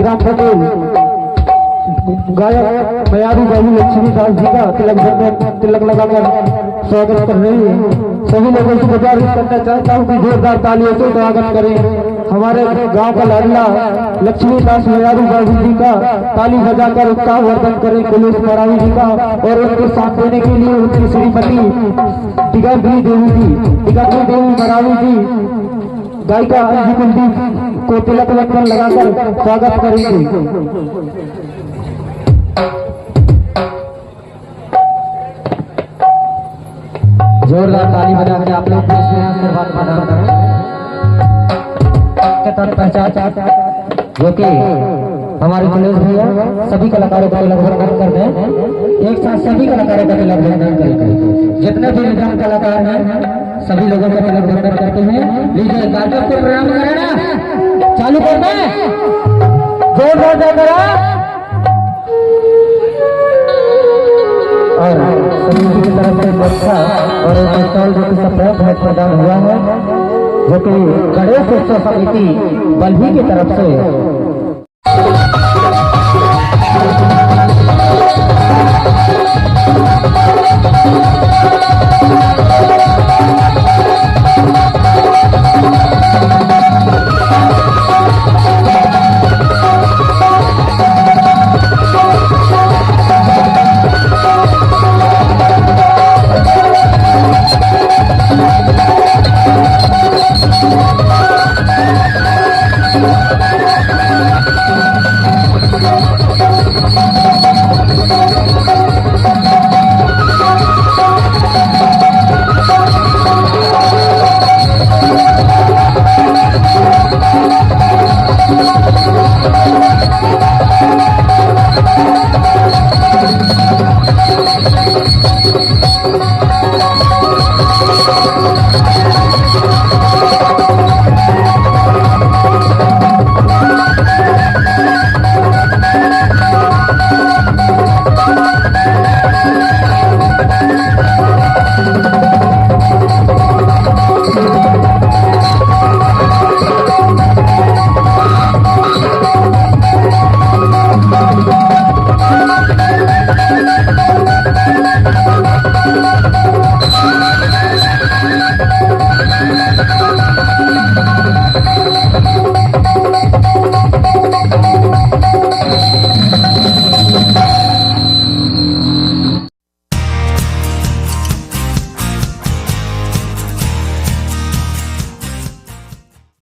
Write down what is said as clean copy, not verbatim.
ग्राम पटेल गायक मयारू बाबू लक्ष्मी दास जी का तिलक लगाकर स्वागत कर रहे हैं। सभी लोगों से गुजारिश करना चाहता हूँ कि जोरदार तालियों से स्वागत करें। हमारे गांव का लाडला लक्ष्मी दास मयारू बाबू जी का ताली बजाकर उत्साह वर्धन करें पुलिस मरावी जी का। और उनके साथ देने के लिए उनकी श्रीमती टिकापुरी देवी मरावी जी गायिका अंजू कुलदीप को तिलक लगाकर स्वागत करेंगे। जोरदार ताली बजा के आप लोग पहचान जो कि हमारे पुलिस भैया सभी कलाकारों का तिलक करते हैं। एक साथ सभी कलाकारों का तिलक करते हैं। जितने भी निजाम कलाकार हैं सभी लोगों का तिलक करते हैं। लीजिए गायक को प्रणाम करना चालू करते हैं। जोरदार जयकारा और सभी की तरफ से बच्चा और सप्ताह प्रदान हुआ है जो कि गणेश उत्सव समिति बल्ही की तरफ से